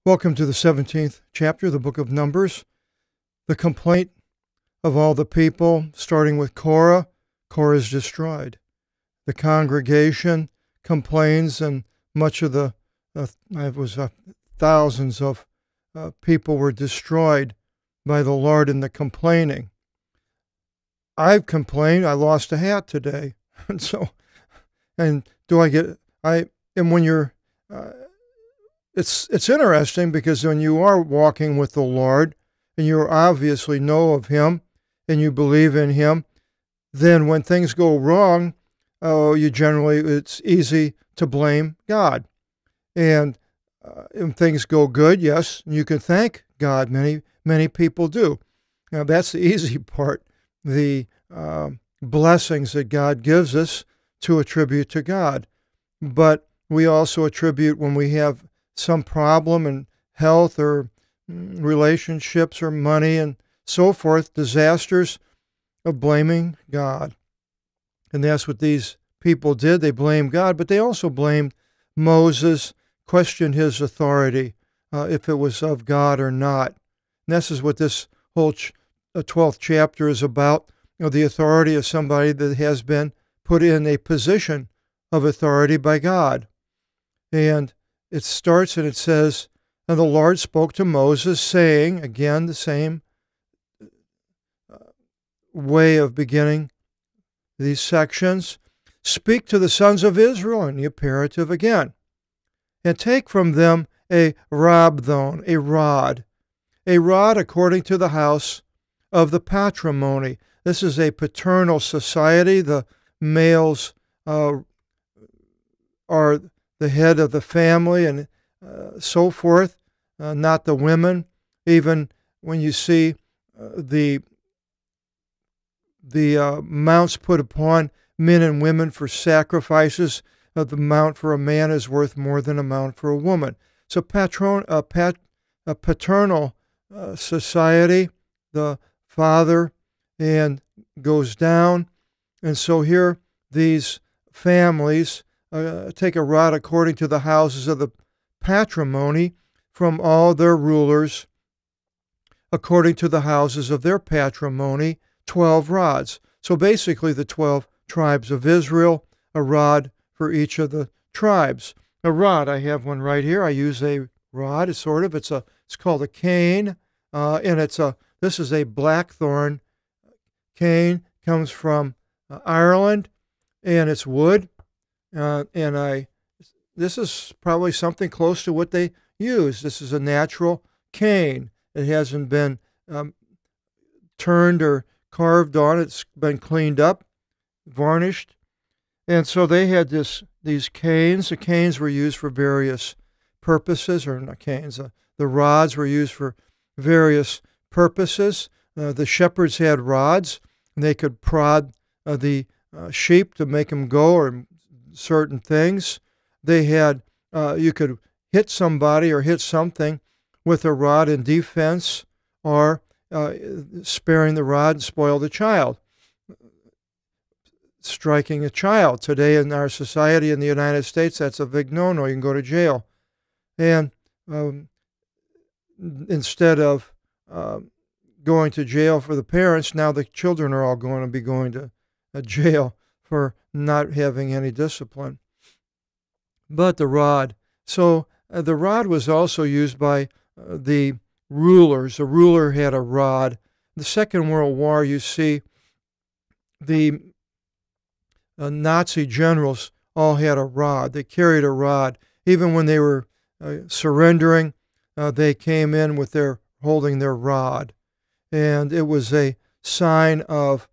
Welcome to the 17th chapter of the book of Numbers. The complaint of all the people, starting with Korah. Korah is destroyed. The congregation complains, and much of the thousands of people were destroyed by the Lord in the complaining. I've complained. I lost a hat today, and when you're It's interesting because when you are walking with the Lord and you obviously know of Him and you believe in Him, then when things go wrong, it's easy to blame God. And when things go good, yes, you can thank God. Many people do. Now that's the easy part, the blessings that God gives us to attribute to God. But we also attribute when we have some problem in health or relationships or money and so forth, disasters, of blaming God. And that's what these people did. They blamed God, but they also blamed Moses, questioned his authority, if it was of God or not. And this is what this whole 12th chapter is about, the authority of somebody that has been put in a position of authority by God. And it starts and it says, "And the Lord spoke to Moses, saying," again, the same way of beginning these sections, "Speak to the sons of Israel," in the imperative again, "and take from them a rabdon," a rod according to the house of the patrimony. This is a paternal society. The males are the head of the family and so forth, not the women. Even when you see the amounts put upon men and women for sacrifices, the amount for a man is worth more than a amount for a woman. So a paternal society, the father, and goes down. And so here these families take a rod according to the houses of the patrimony from all their rulers, according to the houses of their patrimony, 12 rods. So basically the 12 tribes of Israel, a rod for each of the tribes. A rod, I have one right here. I use a rod. It's called a cane, and this is a blackthorn cane. Comes from Ireland, and it's wood. This is probably something close to what they use. This is a natural cane. It hasn't been turned or carved on. It's been cleaned up, varnished. And so they had these canes. The canes were used for various purposes, or not canes. The rods were used for various purposes. The shepherds had rods, and they could prod the sheep to make them go, or certain things. They had, you could hit somebody or hit something with a rod in defense, or sparing the rod and spoil the child. Striking a child. Today in our society in the United States, that's a big no-no. You can go to jail. And instead of going to jail for the parents, now the children are all going to be going to jail for not having any discipline. But the rod. So the rod was also used by the rulers. A ruler had a rod. The Second World War, you see, the Nazi generals all had a rod. They carried a rod. Even when they were surrendering, they came in with holding their rod. And it was a sign of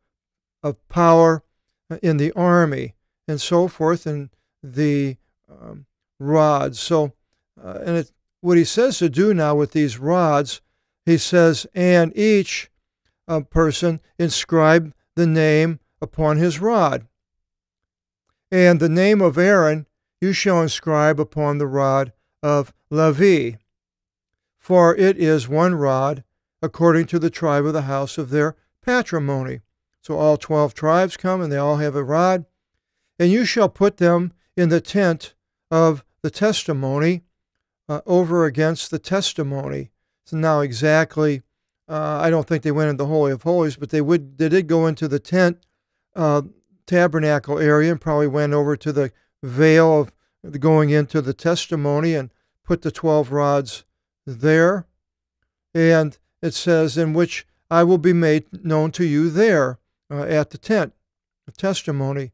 power in the army and so forth, and the rods. So, what he says to do now with these rods, he says, "And each person inscribe the name upon his rod. And the name of Aaron you shall inscribe upon the rod of Levi, for it is one rod, according to the tribe of the house of their patrimony." So all 12 tribes come, and they all have a rod. "And you shall put them in the tent of the testimony over against the testimony. So now exactly, I don't think they went into the Holy of Holies, but they did go into the tent tabernacle area and probably went over to the veil of going into the testimony and put the 12 rods there. And it says, in which I will be made known to you there at the tent, the testimony.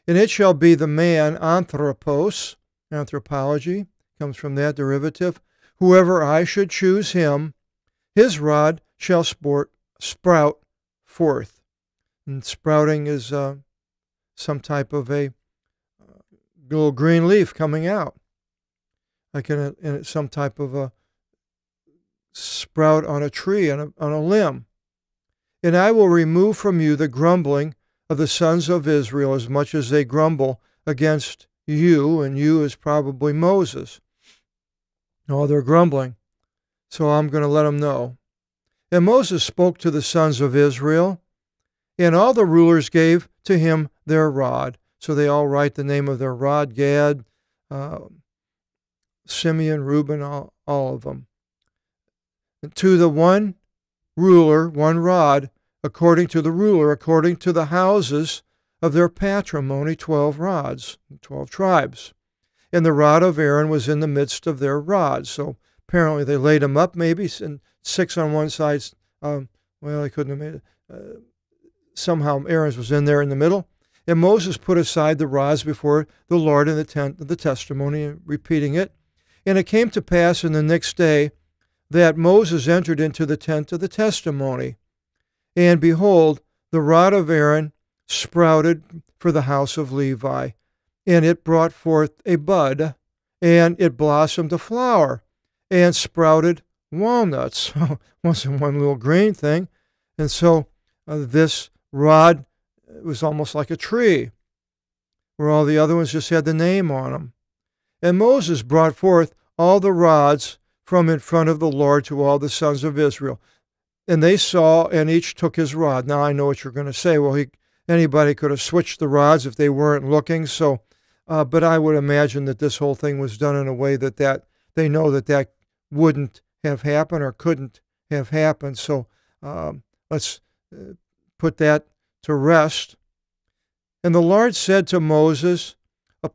And it shall be the man, anthropos, anthropology, comes from that derivative. Whoever I should choose him, his rod shall sprout forth. And sprouting is some type of a little green leaf coming out, like in some type of a sprout on a tree, on a limb. And I will remove from you the grumbling of the sons of Israel, as much as they grumble against you, and you is probably Moses. Oh, they're grumbling, so I'm going to let them know. And Moses spoke to the sons of Israel, and all the rulers gave to him their rod. So they all write the name of their rod, Gad, Simeon, Reuben, all of them. And to the one ruler, one rod, according to the ruler, according to the houses of their patrimony, 12 rods, 12 tribes. And the rod of Aaron was in the midst of their rods. So apparently they laid them up, maybe, and 6 on one side. Well, they couldn't have made it. Somehow Aaron's was in there in the middle. And Moses put aside the rods before the Lord in the tent of the testimony, repeating it. And it came to pass in the next day that Moses entered into the tent of the testimony. And behold, the rod of Aaron sprouted for the house of Levi. And it brought forth a bud, and it blossomed a flower, and sprouted walnuts. It wasn't one little green thing. And so this rod was almost like a tree, where all the other ones just had the name on them. And Moses brought forth all the rods from in front of the Lord to all the sons of Israel. And they saw, and each took his rod. Now I know what you're going to say. Well, anybody could have switched the rods if they weren't looking. So, but I would imagine that this whole thing was done in a way that they know that wouldn't have happened or couldn't have happened. So let's put that to rest. And the Lord said to Moses,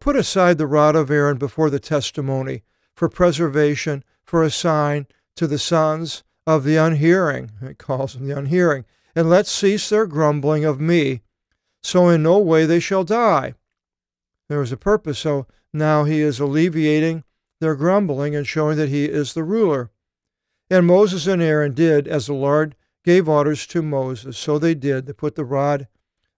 put aside the rod of Aaron before the testimony for preservation, for a sign to the sons of the unhearing. It calls them the unhearing. And let cease their grumbling of me, so in no way they shall die. There was a purpose. So now he is alleviating their grumbling and showing that he is the ruler. And Moses and Aaron did as the Lord gave orders to Moses. So they did. They put the rod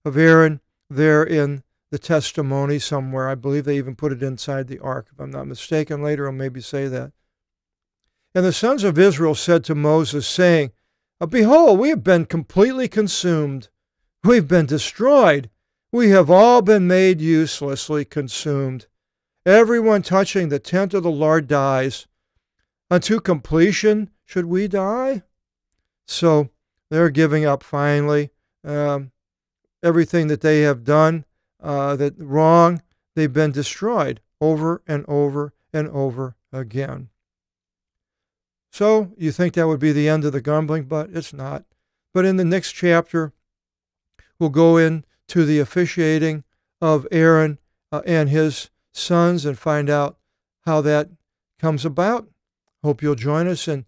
of Aaron there in the testimony somewhere. I believe they even put it inside the ark, if I'm not mistaken. Later I'll maybe say that. And the sons of Israel said to Moses, saying, Behold, we have been completely consumed. We've been destroyed. We have all been made uselessly consumed. Everyone touching the tent of the Lord dies. Unto completion should we die? So they're giving up finally. Everything that they have done that wrong, they've been destroyed over and over and over again. So you think that would be the end of the grumbling, but it's not. But in the next chapter, we'll go into the officiating of Aaron and his sons and find out how that comes about. Hope you'll join us in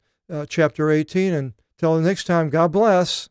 chapter 18. And till the next time, God bless.